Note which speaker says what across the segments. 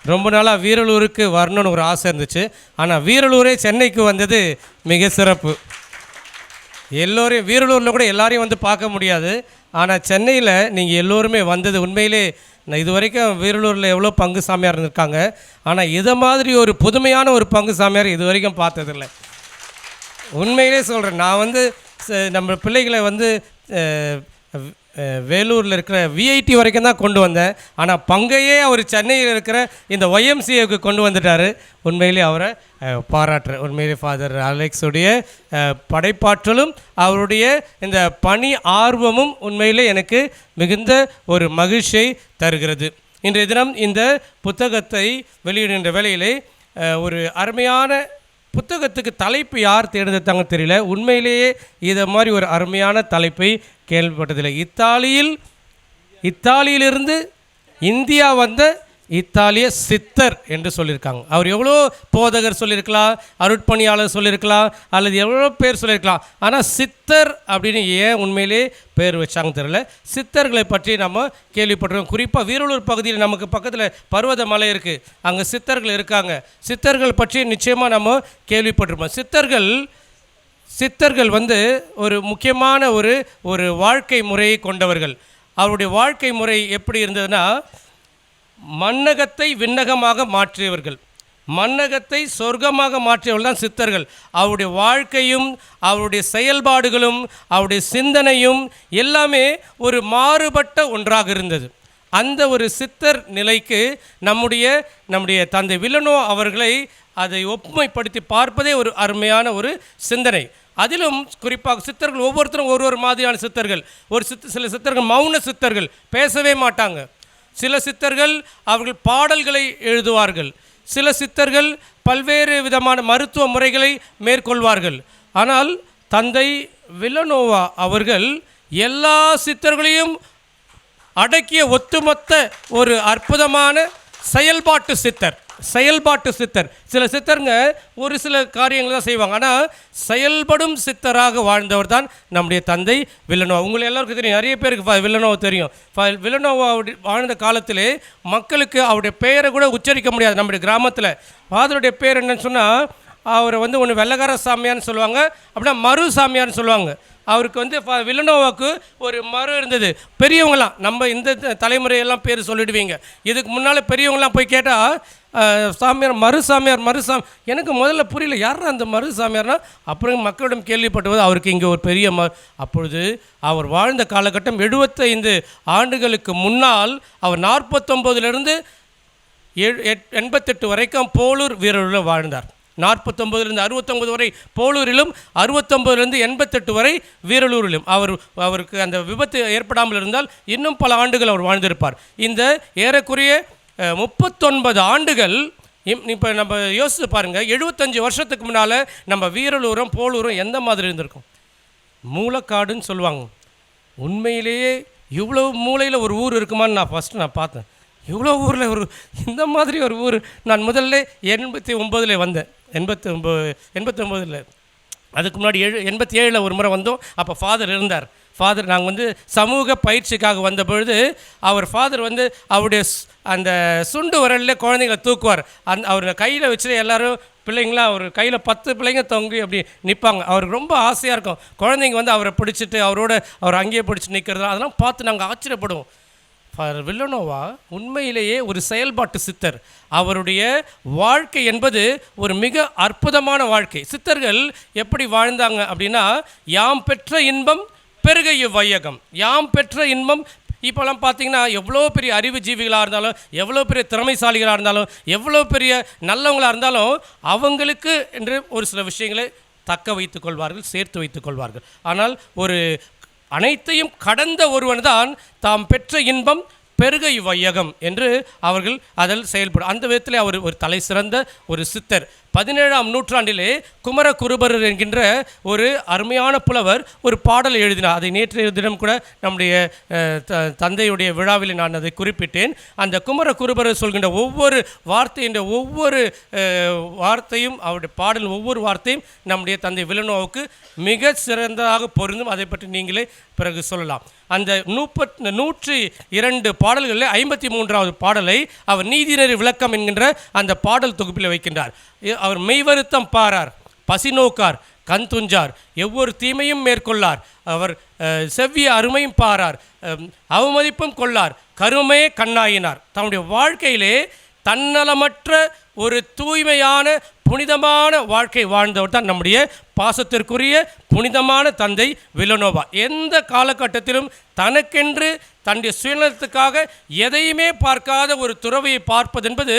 Speaker 1: ரொம்ப நாளாக வீரலூருக்கு வரணும்னு ஒரு ஆசை இருந்துச்சு. ஆனால் வீரலூரே சென்னைக்கு வந்தது மிக சிறப்பு. எல்லோரையும் வீரலூரில் கூட எல்லாரையும் வந்து பார்க்க முடியாது. ஆனால் சென்னையில் நீங்கள் எல்லோருமே வந்தது உண்மையிலே. நான் இது வரைக்கும் வீரலூரில் எவ்வளோ பங்கு சாமியார் இருந்திருக்காங்க. ஆனால் இதை மாதிரி ஒரு புதுமையான ஒரு பங்கு சாமியார் இது வரைக்கும் பார்த்ததில்லை. உண்மையிலே சொல்கிறேன். நான் வந்து நம்ம பிள்ளைகளை வந்து வேலூரில் இருக்கிற விஐடி வரைக்கும் தான் கொண்டு வந்தேன். ஆனால் பங்கையே அவர் சென்னையில் இருக்கிற இந்த ஒய்எம்சிஏவுக்கு கொண்டு வந்துட்டார். உண்மையிலே அவரை பாராட்டுறேன். உண்மையிலே ஃபாதர் அலெக்ஸுடைய படைப்பாற்றலும் அவருடைய இந்த பணி ஆர்வமும் உண்மையிலே எனக்கு மிகுந்த ஒரு மகிழ்ச்சியை தருகிறது. இன்றைய தினம் இந்த புத்தகத்தை வெளியிடுகின்ற வேளையிலே ஒரு அருமையான புத்தகத்துக்கு தலைப்பு யார் தேர்ந்தெடுத்தாங்க தெரியல. உண்மையிலேயே இதை மாதிரி ஒரு அருமையான தலைப்பை கேள்விப்பட்டதில்லை. இத்தாலியிலிருந்து இந்தியா வந்த இத்தாலிய சித்தர் என்று சொல்லியிருக்காங்க. அவர் எவ்வளோ போதகர் சொல்லியிருக்கலாம், அருட்பணியாளர் சொல்லியிருக்கலாம், அல்லது எவ்வளோ பேர் சொல்லியிருக்கலாம். ஆனால் சித்தர் அப்படின்னு ஏன் உண்மையிலே பேர் வச்சாங்க தெரியல. சித்தர்களை பற்றி நம்ம கேள்விப்பட்டிருக்கோம். குறிப்பாக வீரலூர் பகுதியில் நமக்கு பக்கத்தில் பர்வத மலை இருக்குது, அங்கே சித்தர்கள் இருக்காங்க. சித்தர்கள் பற்றி நிச்சயமாக நம்ம கேள்விப்பட்டிருப்போம். சித்தர்கள் வந்து ஒரு முக்கியமான ஒரு வாழ்க்கை முறையை கொண்டவர்கள். அவருடைய வாழ்க்கை முறை எப்படி இருந்ததுன்னா, மண்ணகத்தை விண்ணகமாக மாற்றியவர்கள், மண்ணகத்தை சொர்க்கமாக மாற்றியவர்கள் தான் சித்தர்கள். அவருடைய வாழ்க்கையும் அவருடைய செயல்பாடுகளும் அவருடைய சிந்தனையும் எல்லாமே ஒரு மாறுபட்ட ஒன்றாக இருந்தது. அந்த ஒரு சித்தர் நிலைக்கு நம்முடைய தந்தை வில்லனோ அவர்களை அதை ஒப்புமைப்படுத்தி பார்ப்பதே ஒரு அருமையான ஒரு சிந்தனை. அதிலும் குறிப்பாக சித்தர்கள் ஒவ்வொருத்தரும் ஒரு மாதிரியான சித்தர்கள். சில சித்தர்கள் மௌன சித்தர்கள், பேசவே மாட்டாங்க. சில சித்தர்கள் அவர்கள் பாடல்களை எழுதுவார்கள். சில சித்தர்கள் பல்வேறு விதமான மருத்துவ முறைகளை மேற்கொள்வார்கள். ஆனால் தந்தை வில்லனோவா அவர்கள் எல்லா சித்தர்களையும் அடக்கிய ஒட்டுமொத்த ஒரு அற்புதமான செயல்பாட்டு சித்தர். சில சித்தருங்க ஒரு சில காரியங்கள் தான் செய்வாங்க, ஆனால் செயல்படும் சித்தராக வாழ்ந்தவர் தான் நம்முடைய தந்தை வில்லனோவா. உங்களை எல்லாருக்கும் தெரியும், நிறைய பேருக்கு வில்லனோவா தெரியும். வில்லனோவா வாழ்ந்த காலத்திலே மக்களுக்கு அவருடைய பெயரை கூட உச்சரிக்க முடியாது. நம்முடைய கிராமத்தில் ஃபாதருடைய பேர் என்னன்னு சொன்னால், அவரை வந்து ஒன்று வெள்ளக்கார சாமியார்னு சொல்லுவாங்க, அப்படின்னா மறு சாமியார்னு சொல்லுவாங்க. அவருக்கு வந்து வில்லனோவாவுக்கு ஒரு மறு இருந்தது. பெரியவங்களாம் நம்ம இந்த தலைமுறையெல்லாம் பேர் சொல்லிடுவீங்க. இதுக்கு முன்னால் பெரியவங்களாம் போய் கேட்டால் மறு சாமியார் எனக்கு முதல்ல புரியல, யாரா அந்த மறு சாமியார்னா. அப்புறம் மக்களிடம் கேள்விப்பட்டது அவருக்கு இங்கே ஒரு பெரிய அப்பொழுது அவர் வாழ்ந்த காலகட்டம் 75 ஆண்டுகளுக்கு முன்னால். அவர் 49லேருந்து 88 வரைக்கும் போலூர் வீரலூரில் வாழ்ந்தார். 49லேருந்து 69 வரை போலூரிலும், 69லேருந்து 88 வரை வீரலூரிலும். அவருக்கு அந்த விபத்து ஏற்படாமல் இருந்தால் இன்னும் பல ஆண்டுகள் அவர் வாழ்ந்திருப்பார். இந்த ஏறக்குறைய 39 ஆண்டுகள். இப்போ நம்ம யோசித்து பாருங்கள், 75 வருஷத்துக்கு முன்னால் நம்ம வீரலூரும் போலூரும் எந்த மாதிரி இருந்திருக்கும்? மூலக்காடுன்னு சொல்லுவாங்க. உண்மையிலேயே இவ்வளோ மூலையில் ஒரு ஊர் இருக்குமான்னு நான் பார்த்தேன். இவ்வளோ ஊரில் இந்த மாதிரி ஒரு ஊர் நான் முதல்ல 89 வந்தேன். 89 அதுக்கு முன்னாடி 87 ஒரு முறை வந்தோம். அப்போ ஃபாதர் இருந்தார். நாங்கள் வந்து சமூக பயிற்சிக்காக வந்த பொழுது ஃபாதர் வந்து அவருடைய அந்த சுண்டு வரலில் குழந்தைங்களை தூக்குவார். அவர் கையில் வச்சு எல்லோரும் பிள்ளைங்களாம் அவர் கையில் 10 பிள்ளைங்க தொங்கி அப்படி நிற்பாங்க. அவருக்கு ரொம்ப ஆசையாக இருக்கும். குழந்தைங்க வந்து அவரை பிடிச்சிட்டு அவர் அங்கேயே பிடிச்சி நிற்கிறது, அதெல்லாம் பார்த்து நாங்கள் ஆச்சரியப்படுவோம். ஃபாதர் வில்லனோவா உண்மையிலேயே ஒரு செயல்பாட்டு சித்தர். அவருடைய வாழ்க்கை என்பது ஒரு மிக அற்புதமான வாழ்க்கை. சித்தர்கள் எப்படி வாழ்ந்தாங்க அப்படின்னா, யாம் பெற்ற இன்பம் பெருக இவ்வையகம். யாம் பெற்ற இன்பம். இப்போலாம் பார்த்திங்கன்னா எவ்வளோ பெரிய அறிவுஜீவிகளாக இருந்தாலும், எவ்வளோ பெரிய திறமைசாலிகளாக இருந்தாலும், எவ்வளோ பெரிய நல்லவங்களாக இருந்தாலும், அவங்களுக்கு என்று ஒரு சில விஷயங்களை தக்க வைத்துக் கொள்வார்கள், சேர்த்து வைத்துக் கொள்வார்கள். ஆனால் அனைத்தையும் கடந்த ஒருவன் தான் தாம் பெற்ற இன்பம் பெருக இவ்வையகம் என்று அவர்கள் அதில் செயல்படும். அந்த விதத்தில் அவர் ஒரு தலை சிறந்த ஒரு சித்தர். 17ஆம் நூற்றாண்டிலே குமரகுருபரர் என்கின்ற ஒரு அருமையான புலவர் ஒரு பாடலை எழுதினார். அதை நேற்றைய தினம் கூட நம்முடைய தந்தையுடைய விழாவில் நான் அதை குறிப்பிட்டேன். அந்த குமரகுருபரர் சொல்கின்ற ஒவ்வொரு வார்த்தையின் ஒவ்வொரு வார்த்தையும், அவருடைய பாடல் ஒவ்வொரு வார்த்தையும் நம்முடைய தந்தை வில்லனோவாவுக்கு மிக சிறந்ததாக பொருந்தும். அதை பற்றி நீங்களே பிறகு சொல்லலாம். அந்த 102 பாடல்களில் 53வது பாடலை அவர் நீதிநெறி விளக்கம் என்கின்ற அந்த பாடல் தொகுப்பில் வைக்கின்றார். அவர் மெய்வருத்தம் பாரார், பசி நோக்கார், கண் துஞ்சார், எவ்வொரு தீமையும் மேற்கொள்ளார், அவர் செவ்விய அருமையும் பாரார், அவமதிப்பும் கொள்ளார், கருமையே கண்ணாயினார். தன்னுடைய வாழ்க்கையிலே தன்னலமற்ற ஒரு தூய்மையான புனிதமான வாழ்க்கை வாழ்ந்தவர் தான் நம்முடைய பாசத்திற்குரிய புனிதமான தந்தை வில்லனோவா. எந்த காலகட்டத்திலும் தனக்கென்று தன்னுடைய சுயநலத்துக்காக எதையுமே பார்க்காத ஒரு துறவியை பார்ப்பது என்பது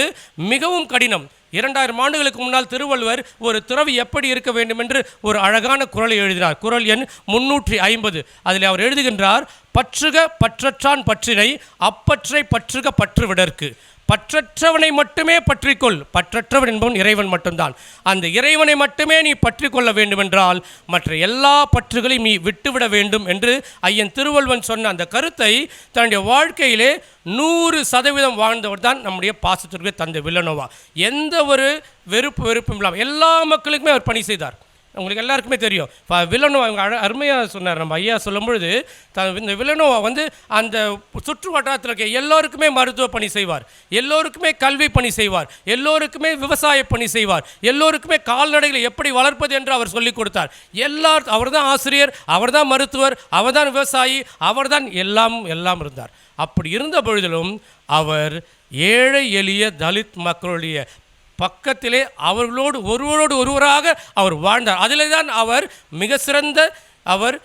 Speaker 1: மிகவும் கடினம். 2000 ஆண்டுகளுக்கு முன்னால் திருவள்ளுவர் ஒரு துறவி எப்படி இருக்க வேண்டும் என்று ஒரு அழகான குறளை எழுதினார். குறள் எண் 350. அதில் அவர் எழுதுகின்றார், பற்றுக பற்றற்றான் பற்றினை, அப்பற்றை பற்றுக பற்று விடற்கு. பற்றற்றவனை மட்டுமே பற்றிக்கொள், பற்றற்றவன் என்பவன் இறைவன் மட்டும்தான். அந்த இறைவனை மட்டுமே நீ பற்றி கொள்ள வேண்டுமென்றால் மற்ற எல்லா பற்றுகளையும் நீ விட்டுவிட வேண்டும் என்று ஐயன் திருவள்ளுவன் சொன்ன அந்த கருத்தை தன்னுடைய வாழ்க்கையிலே 100% வாழ்ந்தவர் தான் நம்முடைய பாசத்திற்கு தந்தை வில்லனோவா. எந்த ஒரு வெறுப்பும் இல்லாமல் எல்லா மக்களுக்குமே அவர் பணி செய்தார். உங்களுக்கு எல்லாருக்குமே தெரியும். வில்லனோவா அவங்க அருமையாக சொன்னார். நம்ம ஐயா சொல்லும் பொழுது இந்த வில்லனோவா அந்த சுற்று வட்டாரத்தில் இருக்க எல்லோருக்குமே மருத்துவ பணி செய்வார், எல்லோருக்குமே கல்வி பணி செய்வார், எல்லோருக்குமே விவசாய பணி செய்வார், எல்லோருக்குமே கால்நடைகளை எப்படி வளர்ப்பது என்று அவர் சொல்லிக் கொடுத்தார். அவர் தான் ஆசிரியர், அவர் தான் மருத்துவர், அவர் தான் விவசாயி, அவர் தான் எல்லாம் இருந்தார். அப்படி இருந்த பொழுதிலும் அவர் ஏழை எளிய தலித் மக்களுடைய பக்கத்திலே அவர்களோடு ஒருவராக அவர் வாழ்ந்தார். அதிலே தான் அவர் மிக சிறந்த அவர்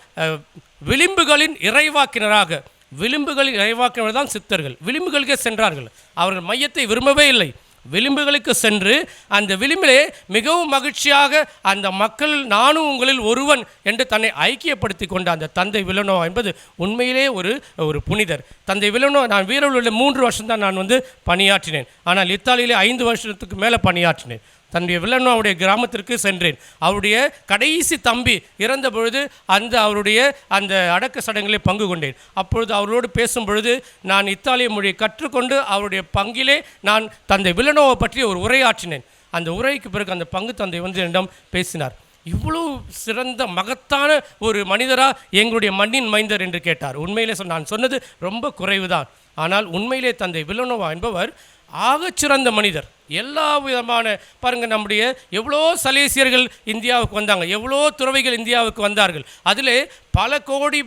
Speaker 1: விளிம்புகளின் இறைவாக்கினராக, விளிம்புகளின் இறைவாக்கினர் தான் சித்தர்கள். விளிம்புகளுக்கே சென்றார்கள். அவர்கள் மையத்தை விரும்பவே இல்லை. விளிம்புகளுக்கு சென்று அந்த விளிம்பிலே மிகவும் மகிழ்ச்சியாக அந்த மக்கள் நானும் உங்களில் ஒருவன் என்று தன்னை ஐக்கியப்படுத்தி கொண்ட அந்த தந்தை வில்லனோவா என்பது உண்மையிலே ஒரு புனிதர். தந்தை வில்லனோவா, நான் வீரர்களில் 3 வருஷம் தான் நான் பணியாற்றினேன். ஆனால் இத்தாலியிலே 5 வருஷத்துக்கு மேலே பணியாற்றினேன். தன்னுடைய வில்லனோவுடைய கிராமத்திற்கு சென்றேன். அவருடைய கடைசி தம்பி இறந்த பொழுது அவருடைய அந்த அடக்க சடங்கிலே பங்கு கொண்டேன். அப்பொழுது அவர்களோடு பேசும் பொழுது நான் இத்தாலிய மொழியை கற்றுக்கொண்டு அவருடைய பங்கிலே நான் தந்தை வில்லனோவை பற்றி ஒரு உரையாற்றினேன். அந்த உரைக்கு பிறகு அந்த பங்கு தந்தை என்னிடம் பேசினார். இவ்வளோ சிறந்த மகத்தான ஒரு மனிதரா எங்களுடைய மண்ணின் மைந்தர் என்று கேட்டார். உண்மையிலே நான் சொன்னது ரொம்ப குறைவுதான். ஆனால் உண்மையிலே தந்தை வில்லனோவா என்பவர் ஆகச்சிறந்த மனிதர். எல்லா விதமான பாருங்கள், நம்முடைய எவ்வளோ சலேசியர்கள் இந்தியாவுக்கு வந்தாங்க, எவ்வளோ துறவிகள் இந்தியாவுக்கு வந்தார்கள். அதிலே பல கோடி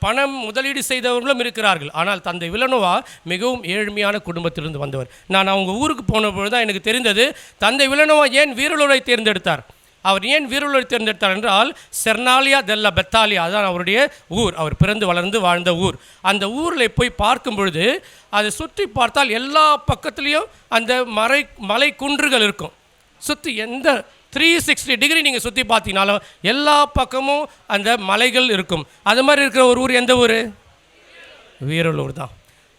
Speaker 1: பணம் முதலீடு செய்தவர்களும் இருக்கிறார்கள். ஆனால் தந்தை வில்லனோவா மிகவும் ஏழ்மையான குடும்பத்திலிருந்து வந்தவர். நான் அவங்க ஊருக்கு போன பொழுது தான் எனக்கு தெரிந்தது தந்தை வில்லனோவா ஏன் வீரலூரை தேர்ந்தெடுத்தார். அவர் ஏன் வீரலூரை தேர்ந்தெடுத்தார் என்றால் செர்னாலியா தெல்ல பெத்தாலியா, அதுதான் அவருடைய ஊர், அவர் பிறந்து வளர்ந்து வாழ்ந்த ஊர். அந்த ஊரில் போய் பார்க்கும் பொழுது அதை சுற்றி பார்த்தால் எல்லா பக்கத்துலேயும் அந்த மலை குன்றுகள் இருக்கும். சுற்றி எந்த 360 டிகிரி நீங்கள் சுற்றி பார்த்தீங்கனாலும் எல்லா பக்கமும் அந்த மலைகள் இருக்கும். அது மாதிரி இருக்கிற ஒரு ஊர் எந்த ஊர்? வீரலூர் தான்.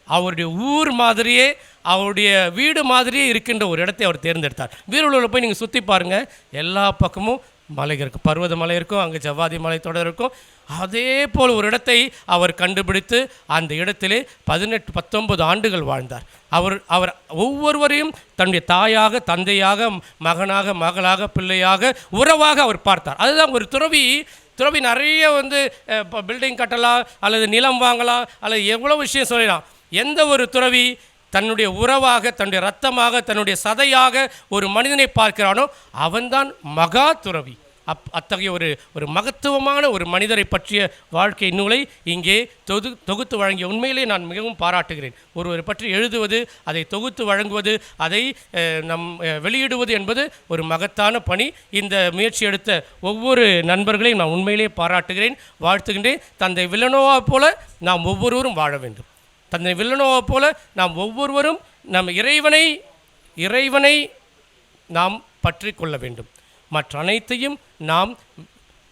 Speaker 1: அவருடைய ஊர் மாதிரியே, அவருடைய வீடு மாதிரியே இருக்கின்ற ஒரு இடத்தை அவர் தேர்ந்தெடுத்தார். வீரலூரில் போய் நீங்கள் சுற்றி பாருங்கள், எல்லா பக்கமும் மலை இருக்கும், பர்வத மலை இருக்கும், அங்கே ஜவ்வாதி மலை தொடர் இருக்கும். அதே போல் ஒரு இடத்தை அவர் கண்டுபிடித்து அந்த இடத்திலே 18-19 ஆண்டுகள் வாழ்ந்தார். அவர் ஒவ்வொருவரையும் தன்னுடைய தாயாக, தந்தையாக, மகனாக, மகளாக, பிள்ளையாக, உறவாக அவர் பார்த்தார். அதுதான் ஒரு துறவி நிறைய பில்டிங் கட்டலாம், அல்லது நிலம் வாங்கலாம், அல்லது எவ்வளோ விஷயம் சொல்லலாம். எந்த ஒரு துறவி தன்னுடைய உறவாக, தன்னுடைய இரத்தமாக, தன்னுடைய சதையாக ஒரு மனிதனை பார்க்கிறானோ அவன்தான் மகா துறவி. அத்தகைய ஒரு மகத்துவமான ஒரு மனிதரை பற்றிய வாழ்க்கை நூலை இங்கே தொகுத்து வழங்கிய உண்மையிலே நான் மிகவும் பாராட்டுகிறேன். ஒருவரை பற்றி எழுதுவது, அதை தொகுத்து வழங்குவது, அதை வெளியிடுவது என்பது ஒரு மகத்தான பணி. இந்த முயற்சி எடுத்த ஒவ்வொரு நண்பர்களையும் நான் உண்மையிலே பாராட்டுகிறேன், வாழ்த்துகின்றேன். தந்தை வில்லனோவா போல நாம் ஒவ்வொருவரும் வாழ வேண்டும். தந்தை வில்லனோவா போல நாம் ஒவ்வொருவரும் நம் இறைவனை நாம் பற்றி கொள்ள வேண்டும். மற்ற அனைத்தையும் நாம்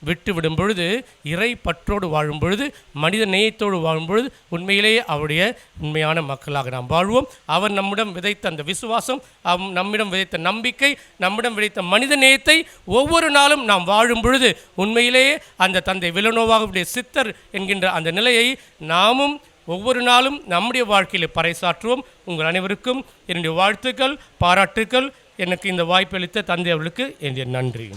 Speaker 1: விட்டு விடும் பொழுது, இறை பற்றோடு வாழும் பொழுது, மனித நேயத்தோடு வாழும் பொழுது உண்மையிலேயே அவருடைய உண்மையான மக்களாக நாம் வாழ்வோம். அவர் நம்மிடம் விதைத்த அந்த விசுவாசம், நம்மிடம் விதைத்த நம்பிக்கை, நம்மிடம் விதைத்த மனித நேயத்தை ஒவ்வொரு நாளும் நாம் வாழும் பொழுது உண்மையிலேயே அந்த தந்தை வில்லனோவாவுடைய சித்தர் என்கின்ற அந்த நிலையை நாமும் ஒவ்வொரு நாளும் நம்முடைய வாழ்க்கையில் பறைசாற்றுவோம். உங்கள் அனைவருக்கும் என்னுடைய வாழ்த்துக்கள், பாராட்டுக்கள். எனக்கு இந்த வாய்ப்பு அளித்த தந்தை அவர்களுக்கு என்னுடைய நன்றி.